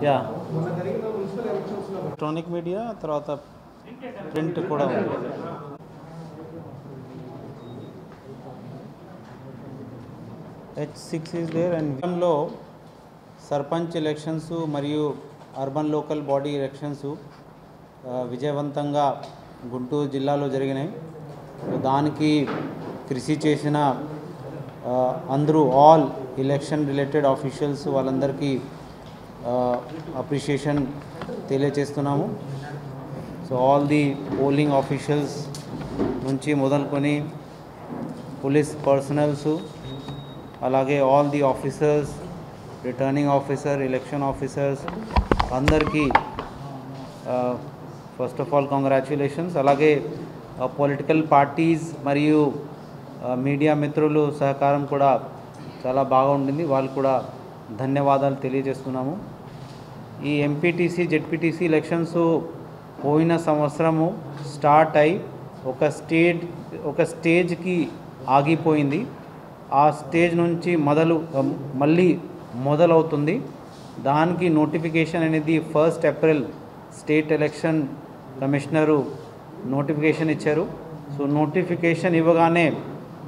Yeah electronic media తర్వాత print కూడా ఉంది. H6 is there and లో సర్పంచ్ ఎలక్షన్స్ మరియు అర్బన్ లోకల్ బాడీ ఎలక్షన్స్ విజయవంతంగా గుంటూరు జిల్లాలో జరిగినాయి. దానికి కృషి చేసిన అందరూ ఆల్ ఎలక్షన్ రిలేటెడ్ ఆఫీషియల్స్ వాళ్ళందరికీ అప్రిషియేషన్ తెలియజేస్తున్నాము. So all the polling officials నుంచి మొదలుకొని పోలీస్ పర్సనల్స్, అలాగే all the officers, returning officer, election officers అందరికీ ఫస్ట్ ఆఫ్ ఆల్ కంగ్రాచ్యులేషన్స్. అలాగే పొలిటికల్ పార్టీస్ మరియు మీడియా మిత్రులు సహకారం కూడా చాలా బాగా ఉండింది, వాళ్ళు కూడా ధన్యవాదాలు తెలియజేస్తున్నాము. ఈ ఎంపీటీసీ జెడ్పీటీసీ ఎలక్షన్స్ పోయిన సంవత్సరము స్టార్ట్ అయి ఒక స్టేజ్కి ఆగిపోయింది. ఆ స్టేజ్ నుంచి మళ్ళీ మొదలవుతుంది. దానికి నోటిఫికేషన్ అనేది 1 April state election commissioner notification ఇచ్చారు. సో నోటిఫికేషన్ ఇవ్వగానే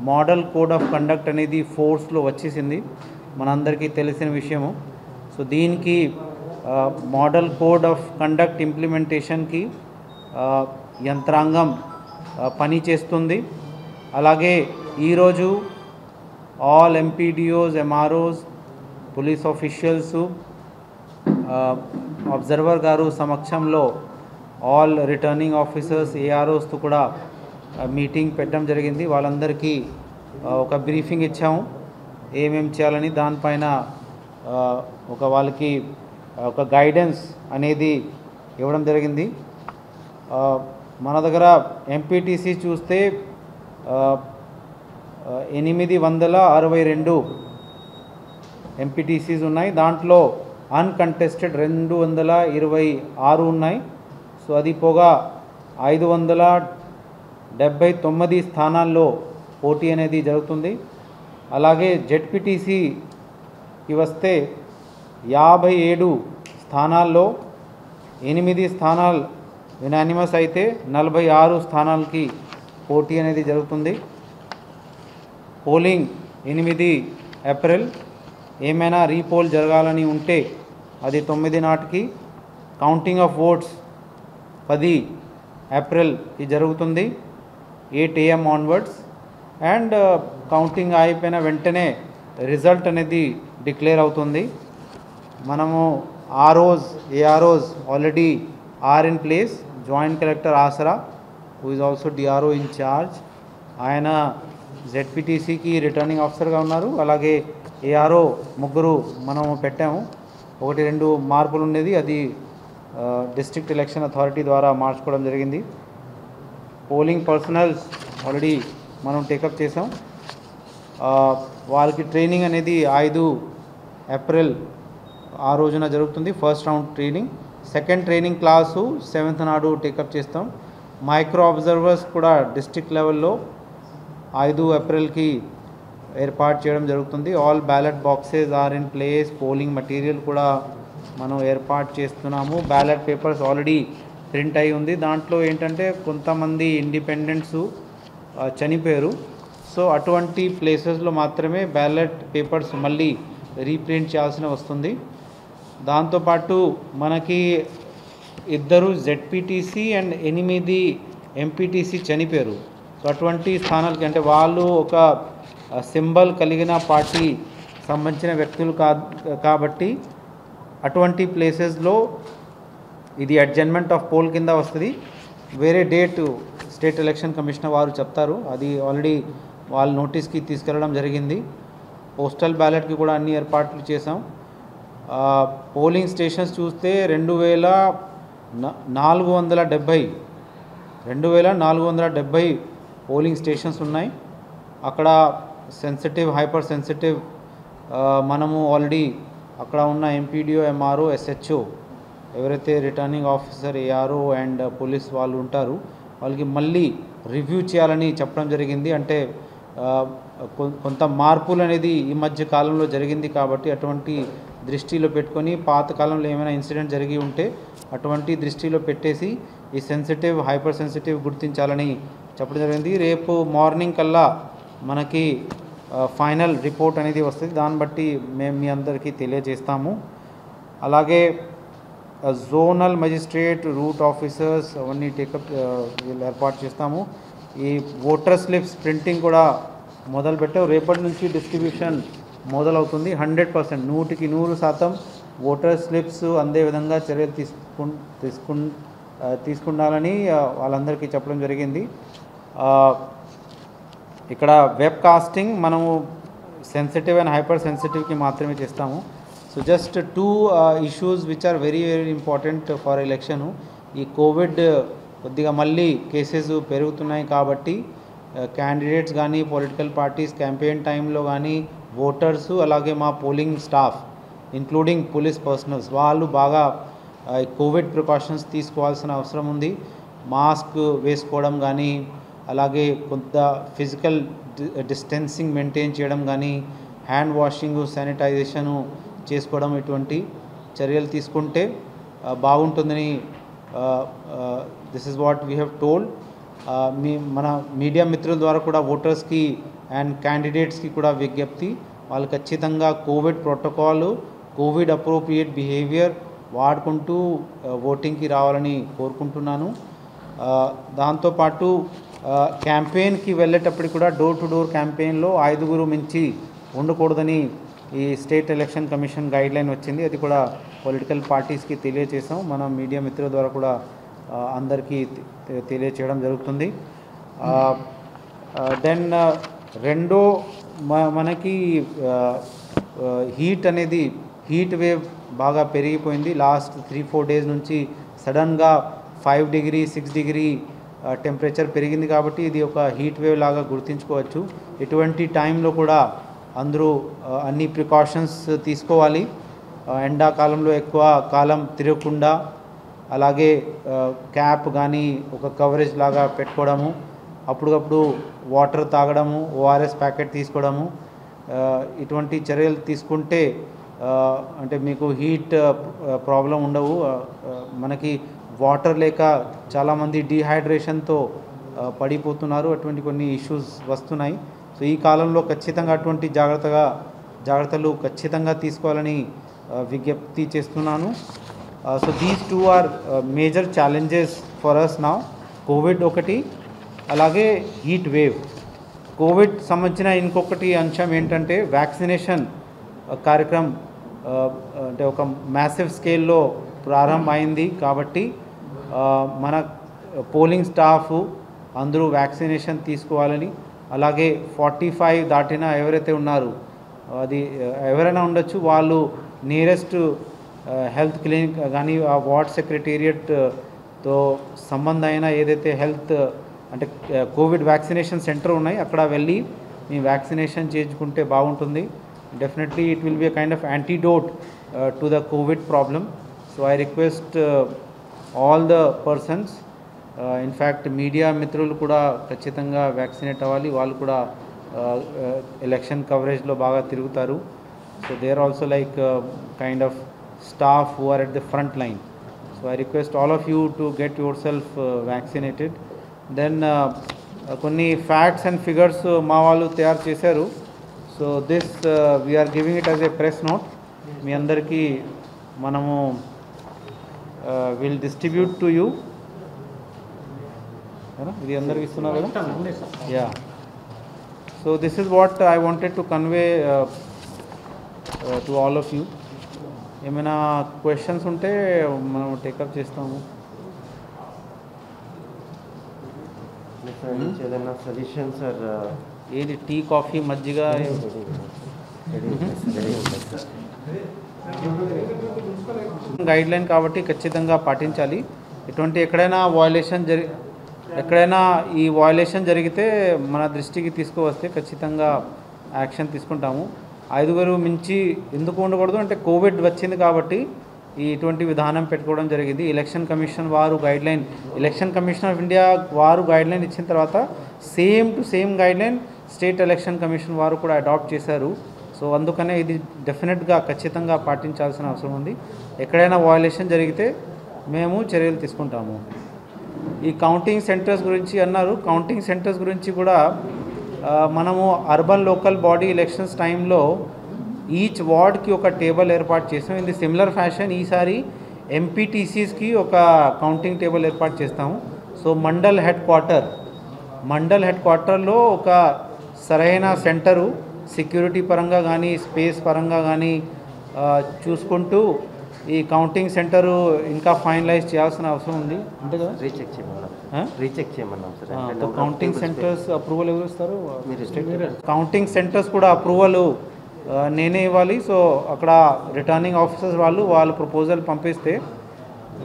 మోడల్ కోడ్ ఆఫ్ కండక్ట్ అనేది ఫోర్స్లో వచ్చేసింది, మనందరికీ తెలిసిన విషయము. సో దీనికి మోడల్ కోడ్ ఆఫ్ కండక్ట్ ఇంప్లిమెంటేషన్కి యంత్రాంగం పని చేస్తుంది. అలాగే ఈరోజు all MPDOs, MROs, police officials, observer గారు సమక్షంలో ఆల్ రిటర్నింగ్ ఆఫీసర్స్, ఏఆర్ఓస్తో కూడా మీటింగ్ పెట్టడం జరిగింది. వాళ్ళందరికీ ఒక బ్రీఫింగ్ ఇచ్చాము ఏమేం చేయాలని. దానిపైన వాళ్ళకి ఒక గైడెన్స్ అనేది ఇవ్వడం జరిగింది. మన దగ్గర ఎంపీటీసీ చూస్తే 862 ఎంపీటీసీస్ ఉన్నాయి. దాంట్లో అన్కంటెస్టెడ్ 226 ఉన్నాయి. సో అది పోగా 579 స్థానాల్లో పోటీ అనేది జరుగుతుంది. అలాగే జెడ్పీటీసీకి వస్తే 57 స్థానాల్లో 8 స్థానాలు యునానిమస్ అయితే 46 స్థానాలకి పోటీ అనేది జరుగుతుంది. పోలింగ్ 8 ఏప్రిల్, ఏమైనా రీపోల్ జరగాలని ఉంటే అది 9 నాటికి, కౌంటింగ్ ఆఫ్ ఓట్స్ 10 ఏప్రిల్కి జరుగుతుంది 8 AM ఆన్వర్డ్స్. అండ్ కౌంటింగ్ అయిపోయిన వెంటనే రిజల్ట్ అనేది డిక్లేర్ అవుతుంది. మనము AROs already are in place. Joint collector Asara, who is also DRO in charge, ఆయన జెడ్పీటీసీకి రిటర్నింగ్ ఆఫీసర్గా ఉన్నారు. అలాగే ఏఆర్ఓ 3 మనము పెట్టాము. 1-2 మార్పులు ఉండేది, అది డిస్ట్రిక్ట్ ఎలక్షన్ అథారిటీ ద్వారా మార్చుకోవడం జరిగింది. పోలింగ్ పర్సనల్స్ ఆల్రెడీ మనం టేకప్ చేసాం. వాళ్ళకి ట్రైనింగ్ అనేది 5 ఏప్రిల్ ఆ రోజున జరుగుతుంది, first round training. Second training class 7th నాడు టేకప్ చేస్తాం. మైక్రో అబ్జర్వర్స్ కూడా డిస్ట్రిక్ట్ లెవెల్లో 5 ఏప్రిల్కి ఏర్పాటు చేయడం జరుగుతుంది. All ballot boxes are in place. Polling material కూడా మనం ఏర్పాటు చేస్తున్నాము. బ్యాలెట్ పేపర్స్ ఆల్రెడీ ప్రింట్ అయి ఉంది. దాంట్లో ఏంటంటే కొంతమంది ఇండిపెండెంట్స్ చనిపోయారు. సో అటువంటి ప్లేసెస్లో మాత్రమే బ్యాలెట్ పేపర్స్ మళ్ళీ రీప్రింట్ చేయాల్సిన వస్తుంది. దాంతోపాటు మనకి 2 జెడ్పీటీసీ అండ్ 8 ఎంపీటీసీ చనిపోయారు. సో అటువంటి స్థానాలకి, అంటే వాళ్ళు ఒక సింబల్ కలిగిన పార్టీ సంబంధించిన వ్యక్తులు కాబట్టి అటువంటి ప్లేసెస్లో ఇది అడ్జర్న్మెంట్ ఆఫ్ పోల్ కింద వస్తుంది. వేరే డేట్ స్టేట్ ఎలక్షన్ కమిషనర్ వారు చెప్తారు, అది ఆల్రెడీ వాళ్ళ నోటీస్కి తీసుకెళ్ళడం జరిగింది. పోస్టల్ బ్యాలెట్కి కూడా అన్ని ఏర్పాట్లు చేసాం. పోలింగ్ స్టేషన్స్ చూస్తే 2470 పోలింగ్ స్టేషన్స్ ఉన్నాయి. అక్కడ హైపర్ సెన్సిటివ్ మనము ఆల్రెడీ అక్కడ ఉన్న ఎంపీడీఓ, ఎంఆర్ఓ, ఎస్హెచ్ఓ ఎవరైతే returning officer, ARO and police వాళ్ళు ఉంటారు వాళ్ళకి మళ్ళీ రివ్యూ చేయాలని చెప్పడం జరిగింది. అంటే కొంత మార్పులు అనేది ఈ మధ్య కాలంలో జరిగింది కాబట్టి అటువంటి దృష్టిలో పెట్టుకొని పాత కాలంలో ఏమైనా ఇన్సిడెంట్ జరిగి ఉంటే అటువంటి దృష్టిలో పెట్టేసి ఈ సెన్సిటివ్ హైపర్ సెన్సిటివ్ గుర్తించాలని చెప్పడం జరిగింది. రేపు మార్నింగ్ కల్లా మనకి ఫైనల్ రిపోర్ట్ అనేది వస్తుంది, దాన్ని బట్టి మేము మీ అందరికీ తెలియజేస్తాము. అలాగే జోనల్ మెజిస్ట్రేట్ రూట్ ఆఫీసర్స్ అవన్నీ టేకప్ వీళ్ళు ఏర్పాటు చేస్తాము. ఈ ఓటర్ స్లిప్స్ ప్రింటింగ్ కూడా మొదలుపెట్టాం. రేపటి నుంచి డిస్ట్రిబ్యూషన్ మొదలవుతుంది. 100% 100% ఓటర్ స్లిప్స్ అందే విధంగా చర్యలు తీసుకుండాలని వాళ్ళందరికీ చెప్పడం జరిగింది. ఇక్కడ వెబ్ కాస్టింగ్ మనము సెన్సిటివ్ అండ్ హైపర్ సెన్సిటివ్కి మాత్రమే చేస్తాము. So just 2 issues which are very very important for election. ఈ కోవిడ్ కొద్దిగా మళ్ళీ కేసెస్ పెరుగుతున్నాయి కాబట్టి క్యాండిడేట్స్ కానీ పొలిటికల్ పార్టీస్ క్యాంపెయిన్ టైంలో కానీ ఓటర్స్ అలాగే మా polling staff including police personals వాళ్ళు బాగా కోవిడ్ ప్రికాషన్స్ తీసుకోవాల్సిన అవసరం ఉంది. మాస్క్ వేసుకోవడం కానీ అలాగే కొంత ఫిజికల్ డిస్టెన్సింగ్ మెయింటైన్ చేయడం కానీ హ్యాండ్ వాషింగ్ శానిటైజేషను చేసుకోవడం ఇటువంటి చర్యలు తీసుకుంటే బాగుంటుందని this is what we have told. మన మీడియా మిత్రుల ద్వారా కూడా ఓటర్స్కి అండ్ క్యాండిడేట్స్కి కూడా విజ్ఞప్తి, వాళ్ళు ఖచ్చితంగా Covid protocol Covid appropriate behaviour వాడుకుంటూ ఓటింగ్కి రావాలని కోరుకుంటున్నాను. దాంతోపాటు క్యాంపెయిన్కి వెళ్ళేటప్పటికి కూడా డోర్ టు డోర్ క్యాంపెయిన్లో 5 మించి ఉండకూడదని ఈ స్టేట్ ఎలక్షన్ కమిషన్ గైడ్లైన్ వచ్చింది. అది కూడా పొలిటికల్ పార్టీస్కి తెలియజేసాం. మన మీడియా మిత్రుల ద్వారా కూడా అందరికీ తెలియచేయడం జరుగుతుంది. దెన్ రెండో మనకి హీట్ వేవ్ బాగా పెరిగిపోయింది. లాస్ట్ 3-4 డేస్ నుంచి సడన్గా 5 డిగ్రీ 6 డిగ్రీ టెంపరేచర్ పెరిగింది కాబట్టి ఇది ఒక హీట్ వేవ్ లాగా గుర్తించుకోవచ్చు. ఇటువంటి టైంలో కూడా అందరూ అన్ని ప్రికాషన్స్ తీసుకోవాలి. ఎండాకాలంలో ఎక్కువ కాలం తిరగకుండా అలాగే క్యాప్ కానీ ఒక కవరేజ్ లాగా పెట్టుకోవడము, అప్పుడప్పుడు వాటర్ తాగడము, ఓఆర్ఎస్ ప్యాకెట్ తీసుకోవడము, ఇటువంటి చర్యలు తీసుకుంటే అంటే మీకు హీట్ ప్రాబ్లం ఉండవు. మనకి వాటర్ లేక చాలామంది డీహైడ్రేషన్తో పడిపోతున్నారు. అటువంటి కొన్ని ఇష్యూస్ వస్తున్నాయి. సో ఈ కాలంలో ఖచ్చితంగా అటువంటి జాగ్రత్తలు ఖచ్చితంగా తీసుకోవాలని విజ్ఞప్తి చేస్తున్నాను. So these 2 are major challenges for us now. Covid ఒకటి, అలాగే హీట్ వేవ్. కోవిడ్ సంబంధించిన ఇంకొకటి అంశం ఏంటంటే వ్యాక్సినేషన్ కార్యక్రమం అంటే ఒక మ్యాసివ్ స్కేల్లో ప్రారంభమైంది కాబట్టి మన పోలింగ్ స్టాఫ్ అందరూ వ్యాక్సినేషన్ తీసుకోవాలని, అలాగే 45 దాటిన ఎవరైతే ఉన్నారో అది ఎవరైనా ఉండొచ్చు వాళ్ళు నియరెస్ట్ హెల్త్ క్లినిక్ కానీ ఆ వార్డ్ సెక్రటేరియట్తో సంబంధం అయిన ఏదైతే హెల్త్ అంటే కోవిడ్ వ్యాక్సినేషన్ సెంటర్ ఉన్నాయి అక్కడ వెళ్ళి మీ వ్యాక్సినేషన్ చేయించుకుంటే బాగుంటుంది. Definitely it will be a kind of antidote to the Covid problem. So I request all the persons, in fact media మిత్రులు కూడా ఖచ్చితంగా వ్యాక్సినేట్ అవ్వాలి. వాళ్ళు కూడా ఎలక్షన్ కవరేజ్లో బాగా తిరుగుతారు. So they are also like kind of staff who are at the front line. So I request all of you to get yourself vaccinated. Then కొన్ని facts and figures మా వాళ్ళు తయారు చేశారు. So this we are giving it as a press note. మీ అందరికీ మనము will distribute to you. ఇది అందరికీ ఇస్తున్నారు కదా? Yeah. So this is what I wanted to convey to all of you. ఏమైనా క్వశ్చన్స్ ఉంటే మనం టేకప్ చేస్తాము. ఏదైనా సజెషన్ సార్? ఏది టీ కాఫీ మజ్జిగ గైడ్లైన్ కాబట్టి ఖచ్చితంగా పాటించాలి. ఎటువంటి ఎక్కడైనా ఈ వయలేషన్ జరిగితే మన దృష్టికి తీసుకువస్తే ఖచ్చితంగా యాక్షన్ తీసుకుంటాము. 5 మించి ఎందుకు ఉండకూడదు అంటే కోవిడ్ వచ్చింది కాబట్టి ఇటువంటి విధానం పెట్టుకోవడం జరిగింది. ఎలక్షన్ కమిషన్ వారు guideline, election commission of India వారు గైడ్లైన్ ఇచ్చిన తర్వాత same to same guideline state election commission వారు కూడా అడాప్ట్ చేశారు. సో అందుకనే ఇది డెఫినెట్గా ఖచ్చితంగా పాటించాల్సిన అవసరం ఉంది. ఎక్కడైనా వయలేషన్ జరిగితే మేము చర్యలు తీసుకుంటాము. ఈ కౌంటింగ్ సెంటర్స్ గురించి అన్నారు. కౌంటింగ్ సెంటర్స్ గురించి కూడా మనము అర్బన్ లోకల్ బాడీ ఎలక్షన్స్ టైంలో ఈచ్ వార్డ్కి ఒక టేబుల్ ఏర్పాటు చేసాం. ఇది సిమిలర్ ఫ్యాషన్ ఈసారి ఎంపీటీసీస్కి ఒక కౌంటింగ్ టేబుల్ ఏర్పాటు చేస్తాము. సో మండల్ హెడ్ క్వార్టర్లో ఒక సరైన సెంటరు సెక్యూరిటీ పరంగా కానీ స్పేస్ పరంగా కానీ చూసుకుంటూ ఈ కౌంటింగ్ సెంటరు ఇంకా ఫైనలైజ్ చేయాల్సిన అవసరం ఉంది. అంతే కదా, రీచెక్ చేయమన్నాం సార్. కౌంటింగ్ సెంటర్స్ అప్రూవల్ ఎవరు ఇస్తారు? కౌంటింగ్ సెంటర్స్ కూడా అప్రూవల్ నేనే ఇవ్వాలి. సో అక్కడ రిటర్నింగ్ ఆఫీసర్స్ వాళ్ళు ప్రపోజల్ పంపిస్తే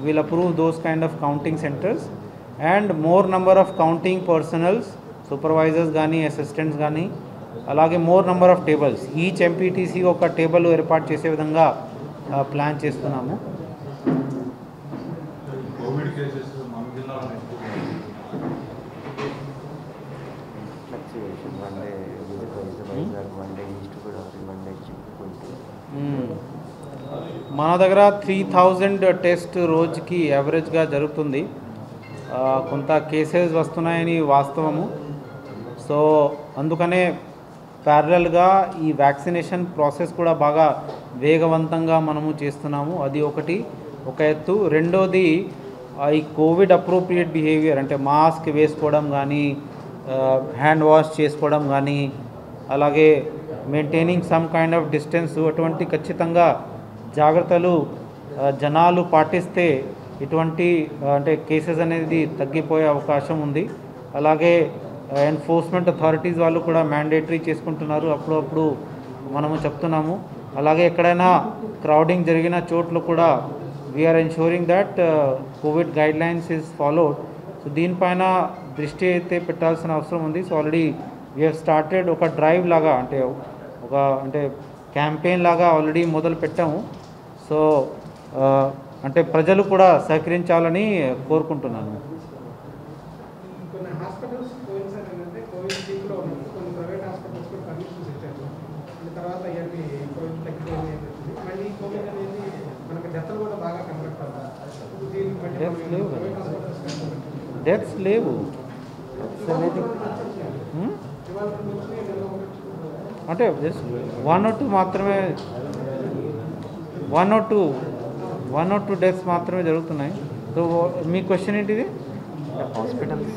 we'll approve those kind of counting centres and more number of counting personnels, supervisors కానీ అసిస్టెంట్స్ కానీ, అలాగే more number of tables, each MPTC ఒక టేబుల్ ఏర్పాటు చేసే విధంగా ప్లాన్ చేస్తున్నాము. మన దగ్గర 3000 టెస్ట్ రోజుకి యావరేజ్గా జరుగుతుంది. కొంత కేసెస్ వస్తున్నాయని వాస్తవము. సో అందుకనే ప్యారలల్గా ఈ వ్యాక్సినేషన్ ప్రాసెస్ కూడా బాగా వేగవంతంగా మనము చేస్తున్నాము. అది ఒక ఎత్తు. రెండోది ఈ కోవిడ్ అప్రోప్రియేట్ బిహేవియర్, అంటే మాస్క్ వేసుకోవడం కానీ, హ్యాండ్ వాష్ చేసుకోవడం కానీ, అలాగే maintaining some kind of distance, అటువంటి ఖచ్చితంగా జాగ్రత్తలు జనాలు పాటిస్తే ఇటువంటి అంటే కేసెస్ అనేది తగ్గిపోయే అవకాశం ఉంది. అలాగే ఎన్ఫోర్స్మెంట్ అథారిటీస్ వాళ్ళు కూడా మ్యాండేటరీ చేసుకుంటున్నారు, అప్పుడప్పుడు మనము చెప్తున్నాము. అలాగే ఎక్కడైనా క్రౌడింగ్ జరిగిన చోట్ల కూడా we're ensuring that covid guidelines is followed. So దీనిపైన దృష్టి అయితే పెట్టాల్సిన అవసరం ఉంది. So already we have started ఒక డ్రైవ్ లాగా, అంటే క్యాంపెయిన్ లాగా ఆల్రెడీ మొదలు పెట్టాము. సో అంటే ప్రజలు కూడా సహకరించాలని కోరుకుంటున్నాను. కొన్ని హాస్పిటల్స్ పోయినసారి ఏంటంటే కోవిడ్ పీక్లో ఉన్నప్పుడు కొన్ని ప్రైవేట్ హాస్పిటల్స్ కూడా పర్మిషన్స్ ఇచ్చారు. తర్వాత ఇవన్నీ కోవిడ్ తగ్గిపోయింది. మళ్ళీ కోవిడ్ అనేది మనకి డెత్లు కూడా బాగా కనబడతారు. డెత్స్ లేవు అంటే జస్ట్ 1 or 2 మాత్రమే, 1 or 2 డెత్స్ మాత్రమే జరుగుతున్నాయి. సో మీ క్వశ్చన్ ఏంటిది? హాస్పిటల్స్